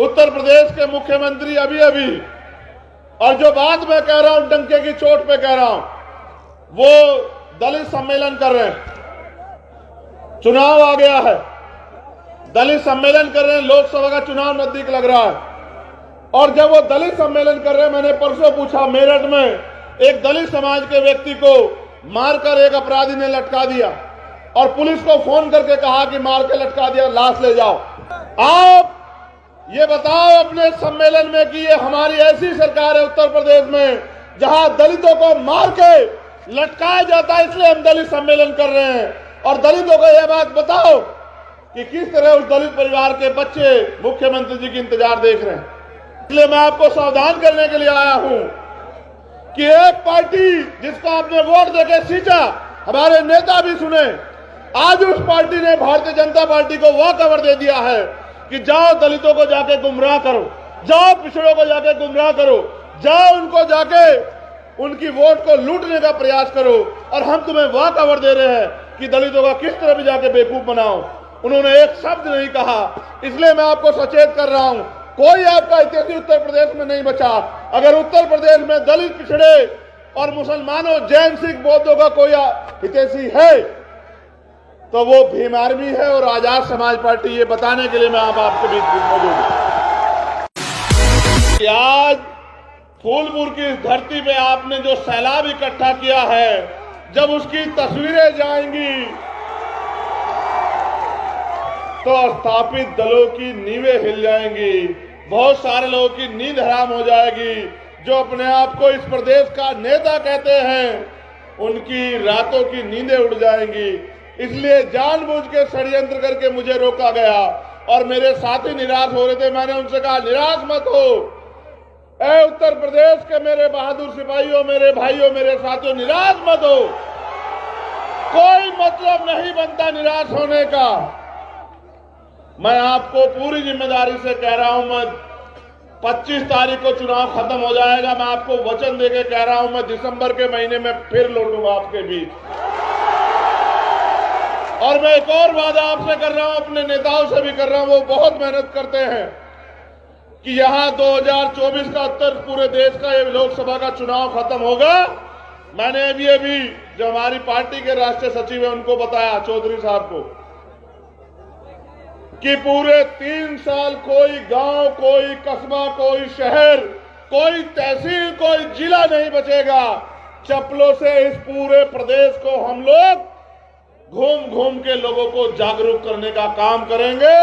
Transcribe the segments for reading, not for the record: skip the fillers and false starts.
उत्तर प्रदेश के मुख्यमंत्री अभी अभी, और जो बात मैं कह रहा हूं डंके की चोट पे कह रहा हूं, वो दलित सम्मेलन कर रहे हैं। चुनाव आ गया है, दलित सम्मेलन कर रहे हैं, लोकसभा का चुनाव नजदीक लग रहा है। और जब वो दलित सम्मेलन कर रहे हैं, मैंने परसों पूछा, मेरठ में एक दलित समाज के व्यक्ति को मारकर एक अपराधी ने लटका दिया और पुलिस को फोन करके कहा कि मार के लटका दिया, लाश ले जाओ। आप ये बताओ अपने सम्मेलन में कि ये हमारी ऐसी सरकार है उत्तर प्रदेश में जहां दलितों को मार के लटकाया जाता है, इसलिए हम दलित सम्मेलन कर रहे हैं। और दलितों को यह बात बताओ कि किस तरह उस दलित परिवार के बच्चे मुख्यमंत्री जी की इंतजार देख रहे हैं। इसलिए मैं आपको सावधान करने के लिए आया हूं कि एक पार्टी जिसको आपने वोट देके सींचा, हमारे नेता भी सुने, आज उस पार्टी ने भारतीय जनता पार्टी को वह खबर दे दिया है कि जाओ दलितों को जाके गुमराह करो, जाओ पिछड़ों को जाके गुमराह करो, जाओ उनको जाके उनकी वोट को लूटने का प्रयास करो। और हम तुम्हें वह खबर दे रहे हैं कि दलितों का किस तरह भी जाके बेवकूफ बनाओ। उन्होंने एक शब्द नहीं कहा, इसलिए मैं आपको सचेत कर रहा हूं, कोई आपका हितैषी उत्तर प्रदेश में नहीं बचा। अगर उत्तर प्रदेश में दलित, पिछड़े और मुसलमानों, जैन, सिख, बौद्धों का कोई हितैषी है तो वो भीम आर्मी है और आजाद समाज पार्टी। ये बताने के लिए मैं आपके बीच मौजूद हूं। आज फूलपुर की धरती पे आपने जो सैलाब इकट्ठा किया है, जब उसकी तस्वीरें जाएंगी तो स्थापित दलों की नींवें हिल जाएंगी, बहुत सारे लोगों की नींद हराम हो जाएगी। जो अपने आप को इस प्रदेश का नेता कहते हैं, उनकी रातों की नींदें उड़ जाएंगी। इसलिए जानबूझ के षड्यंत्र करके मुझे रोका गया और मेरे साथी निराश हो रहे थे। मैंने उनसे कहा, निराश मत हो, ऐ उत्तर प्रदेश के मेरे बहादुर सिपाहियों, मेरे भाइयों, मेरे साथियों, निराश मत हो। कोई मतलब नहीं बनता निराश होने का। मैं आपको पूरी जिम्मेदारी से कह रहा हूं, मैं 25 तारीख को चुनाव खत्म हो जाएगा। मैं आपको वचन देके कह रहा हूं, मैं दिसंबर के महीने में फिर लौटूंगा आपके बीच। और मैं एक और वादा आपसे कर रहा हूं, अपने नेताओं से भी कर रहा हूं, वो बहुत मेहनत करते हैं कि यहां 2024 का उत्तर पूरे देश का ये लोकसभा का चुनाव खत्म होगा। मैंने अभी जो हमारी पार्टी के राष्ट्रीय सचिव है उनको बताया, चौधरी साहब को, कि पूरे 3 साल कोई गांव, कोई कस्बा, कोई शहर, कोई तहसील, कोई जिला नहीं बचेगा। चप्पलों से इस पूरे प्रदेश को हम लोग घूम घूम के लोगों को जागरूक करने का काम करेंगे।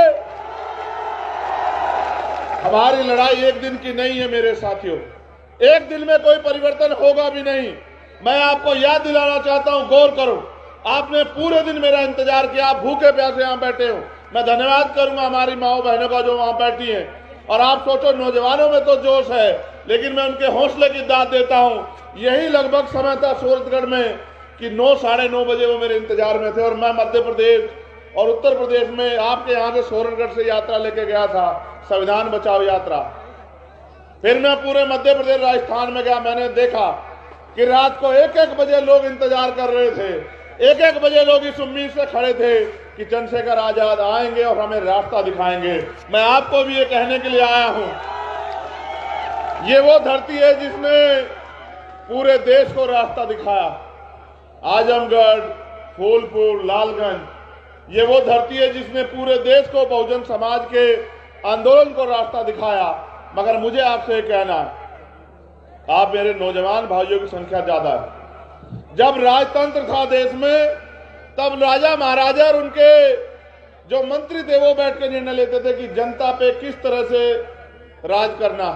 हमारी लड़ाई एक दिन की नहीं है मेरे साथियों, एक दिन में कोई परिवर्तन होगा भी नहीं। मैं आपको याद दिलाना चाहता हूं, गौर करो, आपने पूरे दिन मेरा इंतजार किया, आप भूखे प्यासे यहां बैठे हो। मैं धन्यवाद करूंगा हमारी माओ बहनों का जो वहां बैठी हैं। और आप सोचो, नौजवानों में तो जोश है, लेकिन मैं उनके हौसले की दाद देता हूं। यही लगभग समय था सूरतगढ़ में कि 9, साढ़े 9 बजे वो मेरे इंतजार में थे। और मैं मध्य प्रदेश और उत्तर प्रदेश में आपके यहां से सूरतगढ़ से यात्रा लेके गया था, संविधान बचाओ यात्रा। फिर मैं पूरे मध्य प्रदेश, राजस्थान में गया। मैंने देखा कि रात को 1-1 बजे लोग इंतजार कर रहे थे, 1-1 बजे लोग इस उम्मीद से खड़े थे कि चंद्रशेखर आजाद आएंगे और हमें रास्ता दिखाएंगे। मैं आपको भी ये कहने के लिए आया हूं, ये वो धरती है जिसने पूरे देश को रास्ता दिखाया। आजमगढ़, फूलपुर, लालगंज, ये वो धरती है जिसने पूरे देश को बहुजन समाज के आंदोलन को रास्ता दिखाया। मगर मुझे आपसे कहना है, आप मेरे नौजवान भाइयों की संख्या ज्यादा है। जब राजतंत्र था देश में, तब राजा महाराजा और उनके जो मंत्री थे वो बैठ के निर्णय लेते थे कि जनता पे किस तरह से राज करना।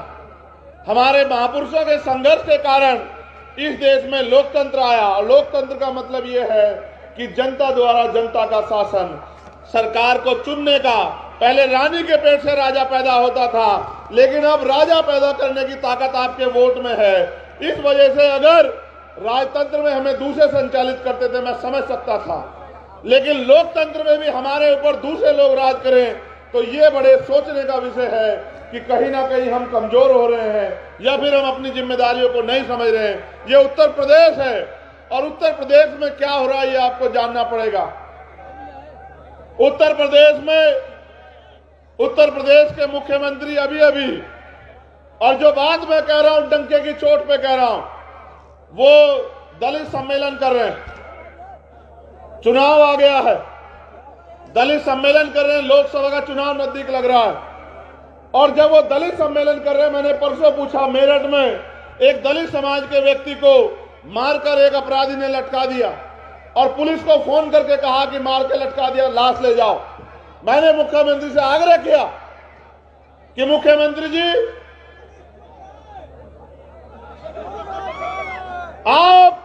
हमारे महापुरुषों के संघर्ष के कारण इस देश में लोकतंत्र आया। और लोकतंत्र का मतलब यह है कि जनता द्वारा जनता का शासन, सरकार को चुनने का। पहले रानी के पेट से राजा पैदा होता था, लेकिन अब राजा पैदा करने की ताकत आपके वोट में है। इस वजह से अगर राजतंत्र में हमें दूसरे संचालित करते थे, मैं समझ सकता था, लेकिन लोकतंत्र में भी हमारे ऊपर दूसरे लोग राज करें तो ये बड़े सोचने का विषय है कि कहीं ना कहीं हम कमजोर हो रहे हैं या फिर हम अपनी जिम्मेदारियों को नहीं समझ रहे हैं। ये उत्तर प्रदेश है और उत्तर प्रदेश में क्या हो रहा है ये आपको जानना पड़ेगा। उत्तर प्रदेश में उत्तर प्रदेश के मुख्यमंत्री अभी अभी, और जो बात मैं कह रहा हूं डंके की चोट पे कह रहा हूं, वो दलित सम्मेलन कर रहे हैं। चुनाव आ गया है, दलित सम्मेलन कर रहे हैं, लोकसभा का चुनाव नजदीक लग रहा है। और जब वो दलित सम्मेलन कर रहे हैं, मैंने परसों पूछा, मेरठ में एक दलित समाज के व्यक्ति को मारकर एक अपराधी ने लटका दिया और पुलिस को फोन करके कहा कि मार के लटका दिया, लाश ले जाओ। मैंने मुख्यमंत्री से आग्रह किया कि मुख्यमंत्री जी, आप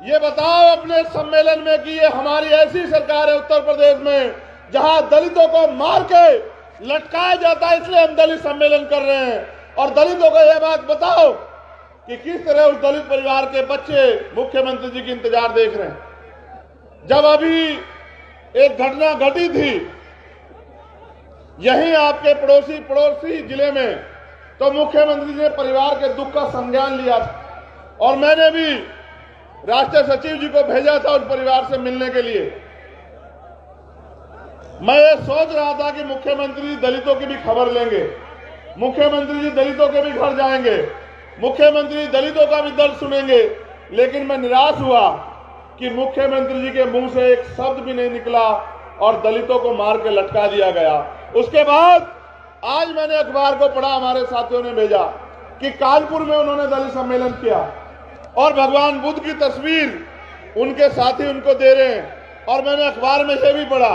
ये बताओ अपने सम्मेलन में कि ये हमारी ऐसी सरकार है उत्तर प्रदेश में जहां दलितों को मार के लटकाया जाता है, इसलिए हम दलित सम्मेलन कर रहे हैं। और दलितों को यह बात बताओ कि किस तरह उस दलित परिवार के बच्चे मुख्यमंत्री जी की इंतजार देख रहे हैं। जब अभी एक घटना घटी थी यहीं आपके पड़ोसी जिले में, तो मुख्यमंत्री जी ने परिवार के दुख का संज्ञान लिया और मैंने भी राष्ट्रीय सचिव जी को भेजा था उस परिवार से मिलने के लिए। मैं ये सोच रहा था कि मुख्यमंत्री जी दलितों की भी खबर लेंगे, मुख्यमंत्री जी दलितों के भी घर जाएंगे, मुख्यमंत्री जी दलितों का भी दर्द सुनेंगे, लेकिन मैं निराश हुआ कि मुख्यमंत्री जी के मुंह से एक शब्द भी नहीं निकला और दलितों को मार के लटका दिया गया। उसके बाद आज मैंने अखबार को पढ़ा, हमारे साथियों ने भेजा कि कानपुर में उन्होंने दलित सम्मेलन किया और भगवान बुद्ध की तस्वीर उनके साथी उनको दे रहे हैं। और मैंने अखबार में यह भी पढ़ा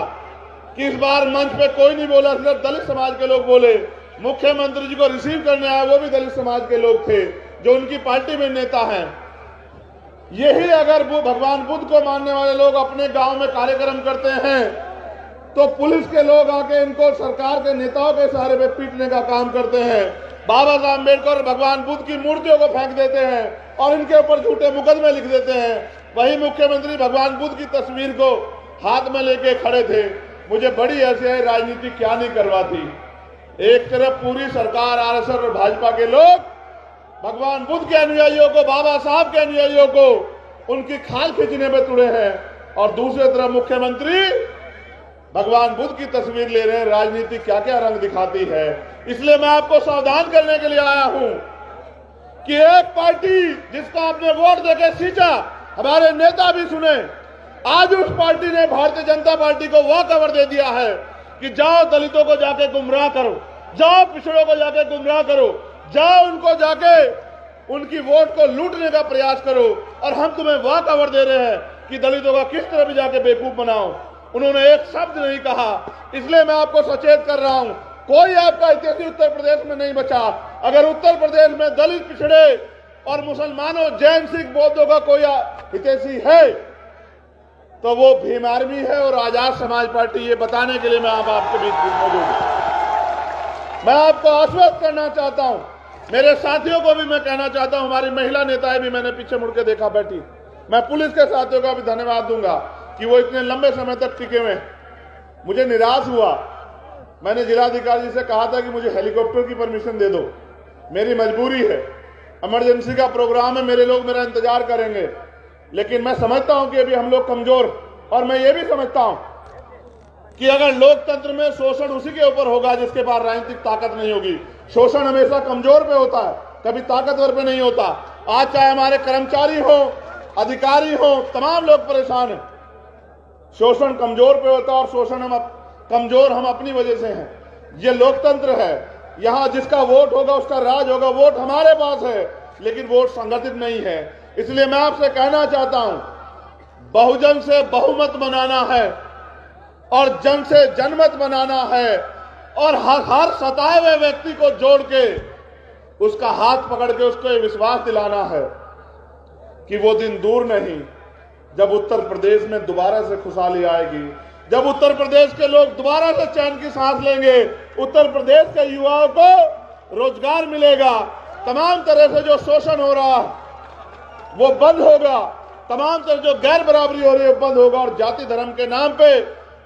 कि इस बार मंच पे कोई नहीं बोला, सिर्फ दलित समाज के लोग बोले। मुख्यमंत्री जी को रिसीव करने आए वो भी दलित समाज के लोग थे जो उनकी पार्टी में नेता हैं। यही अगर वो भगवान बुद्ध को मानने वाले लोग अपने गांव में कार्यक्रम करते हैं तो पुलिस के लोग आके इनको सरकार के नेताओं के सहारे पे पीटने का काम करते हैं। बाबा साहब अम्बेडकर भगवान बुद्ध की मूर्तियों को फेंक देते हैं और इनके ऊपर झूठे मुकदमे लिख देते हैं। वही मुख्यमंत्री भगवान बुद्ध की तस्वीर को हाथ में लेके खड़े थे। मुझे बड़ी ऐसी राजनीति क्या नहीं करवाती। एक तरफ पूरी सरकार, आरएसएस और भाजपा के लोग भगवान बुद्ध के अनुयायियों को, बाबा साहब के अनुयायियों को उनकी खाल खींचने में तुड़े हैं और दूसरी तरफ मुख्यमंत्री भगवान बुद्ध की तस्वीर ले रहे हैं। राजनीति क्या क्या रंग दिखाती है। इसलिए मैं आपको सावधान करने के लिए आया हूं कि एक पार्टी जिसको आपने वोट देके सींचा, हमारे नेता भी सुने, आज उस पार्टी ने भारतीय जनता पार्टी को वह खबर दे दिया है कि जाओ दलितों को जाके गुमराह करो, जाओ पिछड़ों को जाके गुमराह करो, जाओ उनको जाके उनकी वोट को लूटने का प्रयास करो। और हम तुम्हें वह खबर दे रहे हैं कि दलितों का किस तरह भी जाके बेवकूफ बनाओ। उन्होंने एक शब्द नहीं कहा। इसलिए मैं आपको सचेत कर रहा हूं, कोई आपका हितैषी उत्तर प्रदेश में नहीं बचा। अगर उत्तर प्रदेश में दलित, पिछड़े और मुसलमानों, जैन, सिख, बौद्धों का कोई हितैषी है तो वो भीम आर्मी है और आजाद समाज पार्टी। ये बताने के लिए मैं आपके बीच मौजूद हूं। मैं आपको आश्वस्त करना चाहता हूं, मेरे साथियों को भी मैं कहना चाहता हूं, हमारी महिला नेताएं भी मैंने पीछे मुड़ के देखा बैठी। मैं पुलिस के साथियों का भी धन्यवाद दूंगा कि वो इतने लंबे समय तक टिके हुए। मुझे निराश हुआ, मैंने जिलाधिकारी जी से कहा था कि मुझे हेलीकॉप्टर की परमिशन दे दो, मेरी मजबूरी है, इमरजेंसी का प्रोग्राम है, मेरे लोग मेरा इंतजार करेंगे। लेकिन मैं समझता हूं कि अभी हम लोग कमजोर, और मैं ये भी समझता हूं कि अगर लोकतंत्र में शोषण उसी के ऊपर होगा जिसके पास राजनीतिक ताकत नहीं होगी। शोषण हमेशा कमजोर पे होता है, कभी ताकतवर पे नहीं होता। आज चाहे हमारे कर्मचारी हो, अधिकारी हो, तमाम लोग परेशान हैं। शोषण कमजोर पे होता है और शोषण कमजोर हम अपनी वजह से हैं। ये लोकतंत्र है, यहां जिसका वोट होगा उसका राज होगा। वोट हमारे पास है लेकिन वोट संगठित नहीं है। इसलिए मैं आपसे कहना चाहता हूं, बहुजन से बहुमत बनाना है और जन से जनमत बनाना है और हर सताए हुए व्यक्ति को जोड़ के उसका हाथ पकड़ के उसको ये विश्वास दिलाना है कि वो दिन दूर नहीं जब उत्तर प्रदेश में दोबारा से खुशहाली आएगी, जब उत्तर प्रदेश के लोग दोबारा से चैन की सांस लेंगे, उत्तर प्रदेश के युवाओं को रोजगार मिलेगा, तमाम तरह से जो शोषण हो रहा है वो बंद होगा, तमाम तरह जो गैर बराबरी हो रही है वो बंद होगा और जाति धर्म के नाम पे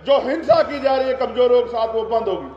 जो हिंसा की जा रही है कमजोरों के साथ वो बंद होगी।